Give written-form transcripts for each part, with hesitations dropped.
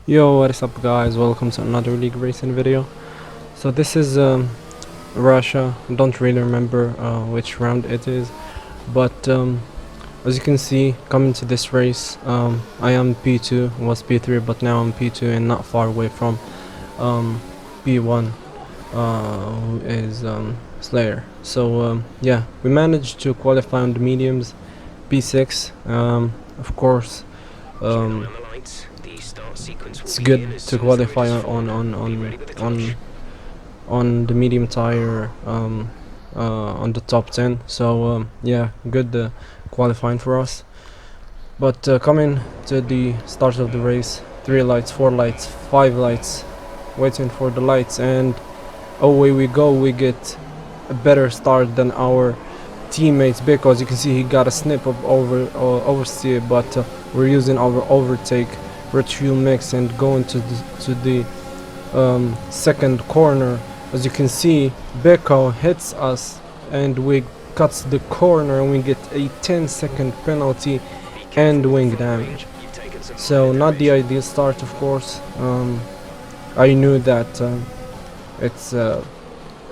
Yo, what is up guys, welcome to another league racing video. So this is Russia. Don't really remember which round it is, but as you can see, coming to this race, I am P2, was P3, but now I'm P2 and not far away from P1, who is Slayer. So yeah, we managed to qualify on the mediums, P6. Of course, it's good to qualify on the medium tire on the top 10. So yeah, good qualifying for us. But coming to the start of the race, 3 lights, 4 lights, 5 lights, waiting for the lights, and away we go. We get a better start than our teammates, because you can see he got a snip of oversteer, but we're using our overtake refuel mix and going to the second corner. As you can see, Beko hits us and we cuts the corner and we get a 10-second penalty and wing damage. So not the ideal start, of course. I knew that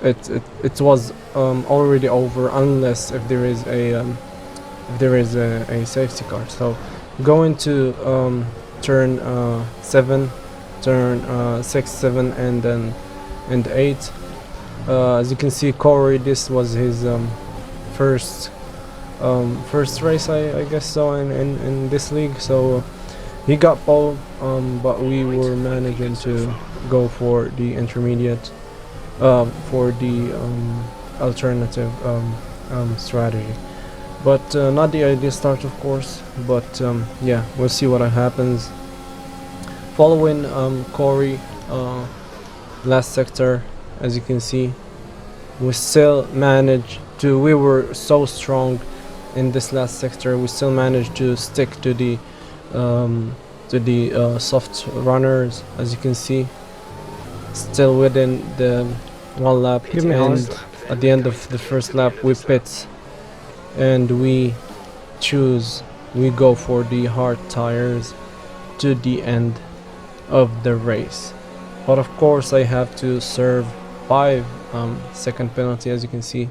it was already over unless if there is a safety car. So going to turn 7, turn 6, 7, and then 8. As you can see, Corey, this was his first race, I guess so, in this league. So he got pole, but we were managing to go for the intermediate, for the alternative strategy. But not the ideal start, of course, but yeah, we'll see what happens. Following Corey, last sector, as you can see, we still managed to, we were so strong in this last sector, we still managed to stick to the soft runners, as you can see, still within the 1 lap, and at the end of the first lap we pit and we go for the hard tires to the end of the race. But of course I have to serve 5-second penalty, as you can see,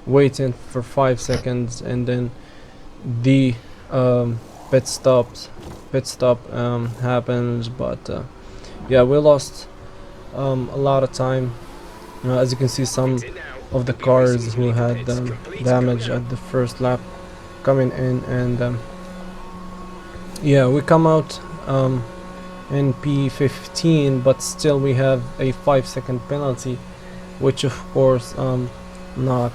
waiting for 5 seconds, and then the pit stop happens. But yeah, we lost a lot of time. As you can see, some of the cars who had damage at the first lap coming in, and yeah, we come out in P15, but still we have a 5-second penalty, which of course not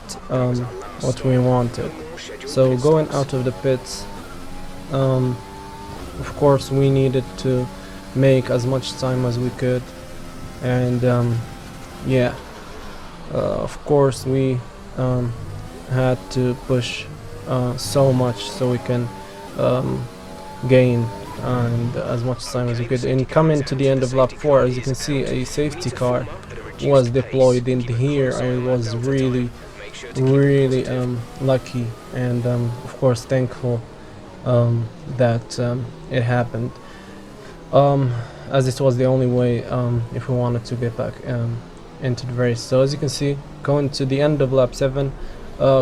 what we wanted. So going out of the pits, of course we needed to make as much time as we could, and yeah, of course we had to push so much so we can gain and as much time as we could. And coming to the end of lap 4, as you can see, a safety car was deployed in here. I was really lucky and of course thankful that it happened, as it was the only way if we wanted to get back into the race. So as you can see, going to the end of lap 7,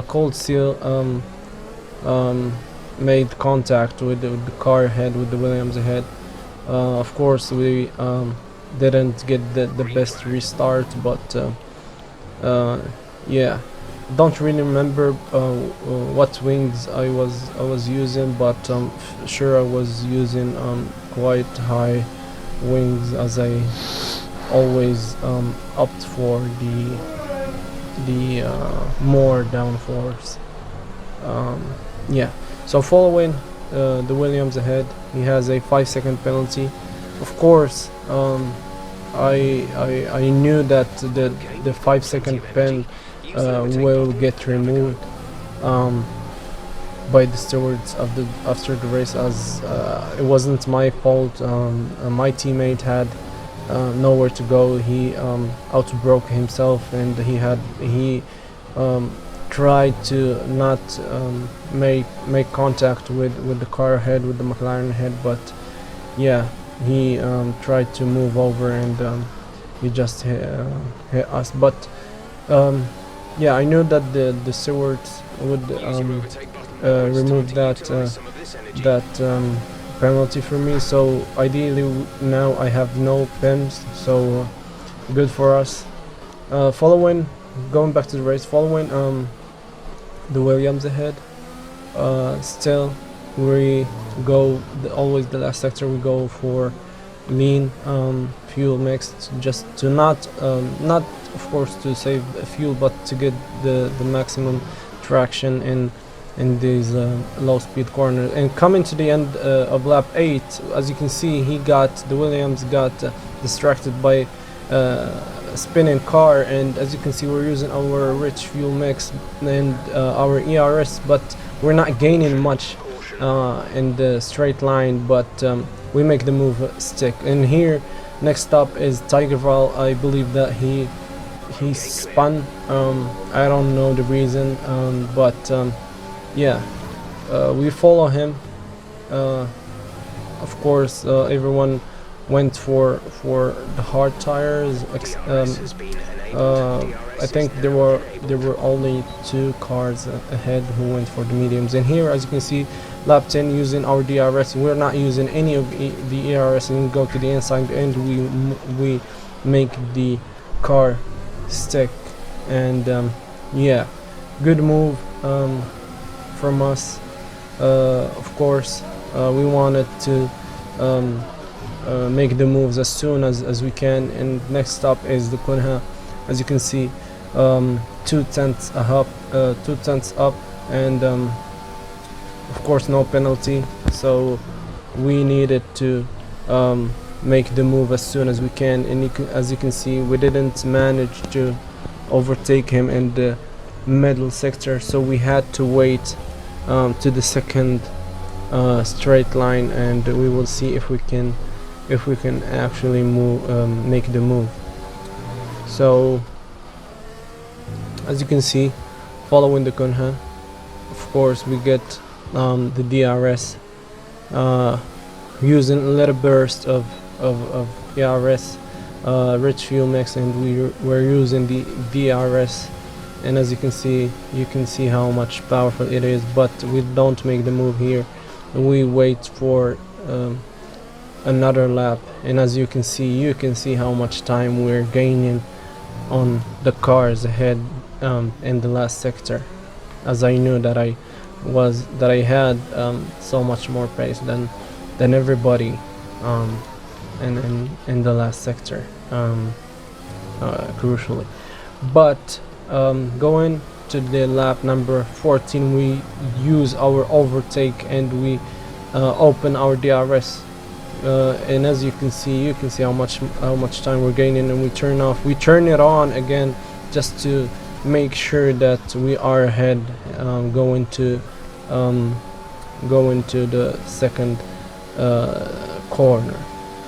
Cold Steel made contact with the car ahead, with the Williams ahead. Of course we didn't get the best restart, but yeah, don't really remember what wings I was using, but sure I was using quite high wings, as I always opt for the more downforce. Yeah, so following the Williams ahead, he has a 5-second penalty. Of course, I knew that the 5-second pen will get removed by the stewards after the race, as it wasn't my fault. My teammate had nowhere to go. He outbroke himself, and he tried to not make contact with the car ahead, with the McLaren ahead. But yeah, he tried to move over, and he just hit us. But yeah, I knew that the stewards would remove that penalty for me. So ideally now I have no pins, so good for us. Following, going back to the race, following the Williams ahead. Still, we go always the last sector. We go for lean fuel mix, just to not of course to save fuel, but to get the maximum traction in these low speed corners. And coming to the end of lap 8, as you can see, the Williams got distracted by a spinning car, and as you can see, we're using our rich fuel mix and our ERS, but we're not gaining much in the straight line, but we make the move stick. And here, next stop is Tigerval. I believe that he spun. I don't know the reason, but yeah, we follow him. Of course, everyone went for the hard tires. I think there were only 2 cars ahead who went for the mediums. And here, as you can see, lap 10, using our DRS, we're not using any of the ERS, and go to the inside, and we make the car stick. And yeah, good move from us. Of course, we wanted to make the moves as soon as we can. And next stop is the Kunha. As you can see, 2 tenths up, and of course no penalty, so we needed to make the move as soon as we can. And as you can see, we didn't manage to overtake him in the middle sector, so we had to wait to the second straight line, and we will see if we can actually make the move. So as you can see, following the Kunha, of course we get the DRS, using a little burst of DRS, rich fuel mix, and we're using the DRS. And as you can see how much powerful it is, but we don't make the move here. We wait for another lap, and as you can see how much time we're gaining on the cars ahead in the last sector, as I knew that I had so much more pace than everybody in the last sector, crucially. But going to the lap number 14, we use our overtake, and we open our DRS, and as you can see how much time we're gaining, and we turn it on again, just to make sure that we are ahead, going to the second corner.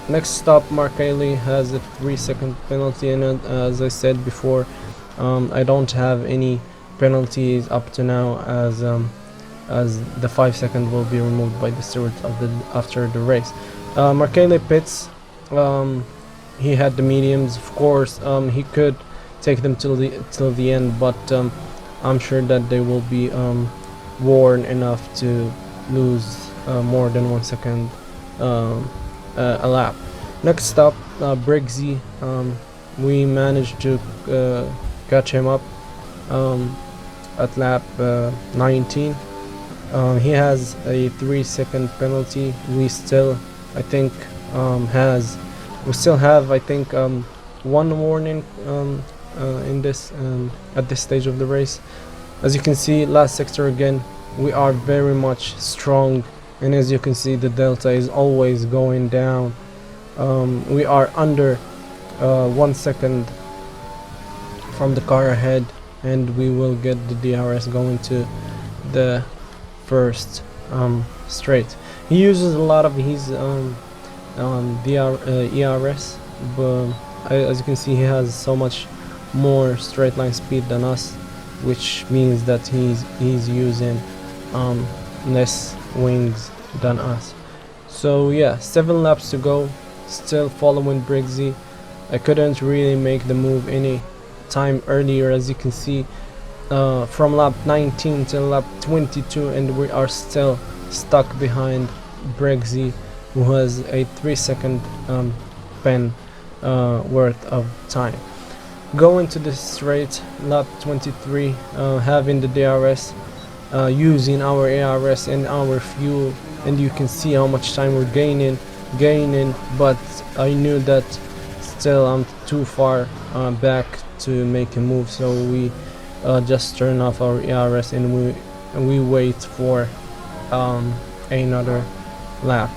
Next stop, Markelli has a 3-second penalty, and as I said before, I don't have any penalties up to now, as the 5-second will be removed by the stewards after the race. Markelli pits. He had the mediums. Of course, he could take them till the end, but I'm sure that they will be worn enough to lose more than 1 second a lap. Next stop, Briggsy. We managed to catch him up at lap 19. He has a 3-second penalty. We still, I think, have, I think, 1 warning in this at this stage of the race. As you can see, last sector again, we are very much strong, and as you can see, the delta is always going down. We are under 1 second from the car ahead, and we will get the DRS going to the first straight. He uses a lot of his ERS, but as you can see, he has so much more straight line speed than us, which means that he's using less wings than us. So yeah, 7 laps to go. still following Briggsy. I couldn't really make the move any time earlier, as you can see, from lap 19 till lap 22, and we are still stuck behind Briggsy, who has a 3-second pen worth of time. Going to the straight, lap 23, having the DRS, using our ARS and our fuel, and you can see how much time we're gaining, but I knew that still I'm too far back to make a move, so we just turn off our ARS and we wait for another lap.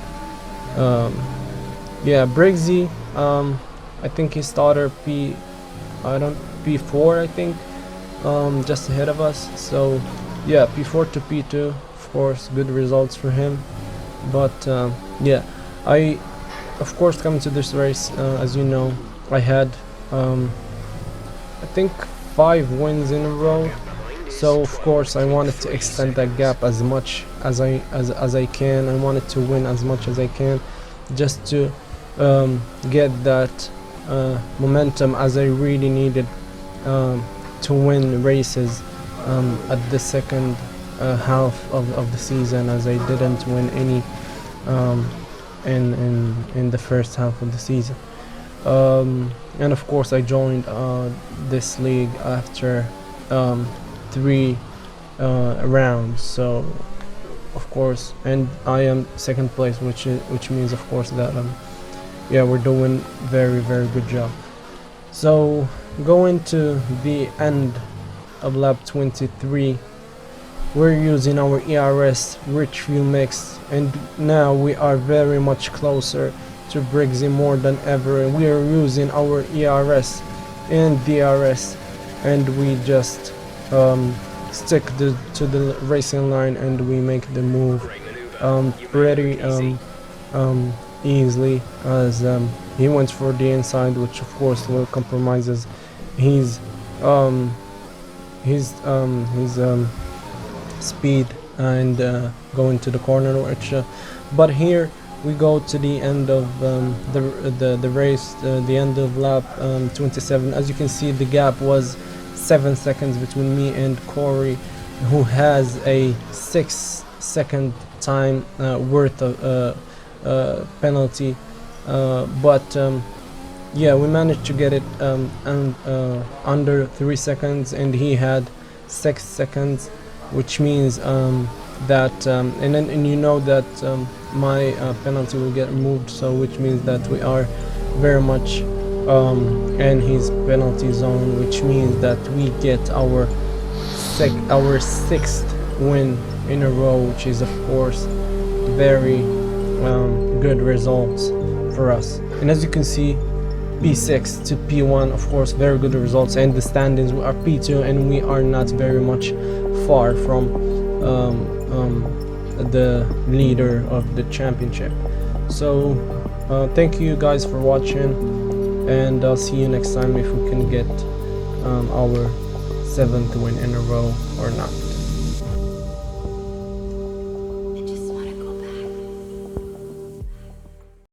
Yeah, Briggsy, I think he started P4, I think, just ahead of us. So yeah, P4 to P2, of course, good results for him. But yeah, I of course coming to this race, as you know, I had I think 5 wins in a row, so of course I wanted to extend that gap as much as I can. I wanted to win as much as I can, just to get that momentum, as I really needed to win races at the second half of the season, as I didn't win any in the first half of the season. And of course I joined this league after 3 rounds, so of course, and I am second place, which means of course that yeah, we're doing very good job. So going to the end of lap 23, we're using our ERS rich fuel mix, and now we are very much closer to Briggsy more than ever, and we are using our ERS and DRS, and we just stick to the racing line, and we make the move pretty easily, as he went for the inside, which of course will compromises his speed and going to the corner, which but here we go to the end of the race, the end of lap 27. As you can see, the gap was 7 seconds between me and Corey, who has a 6-second time worth of penalty, but yeah, we managed to get it under 3 seconds, and he had 6 seconds, which means that and you know that my penalty will get removed, so which means that we are very much in his penalty zone, which means that we get our 6th win in a row, which is of course very good results for us. And as you can see, P6 to P1, of course, very good results, and the standings, we are P2, and we are not very much far from the leader of the championship. So thank you guys for watching, and I'll see you next time if we can get our 7th win in a row or not.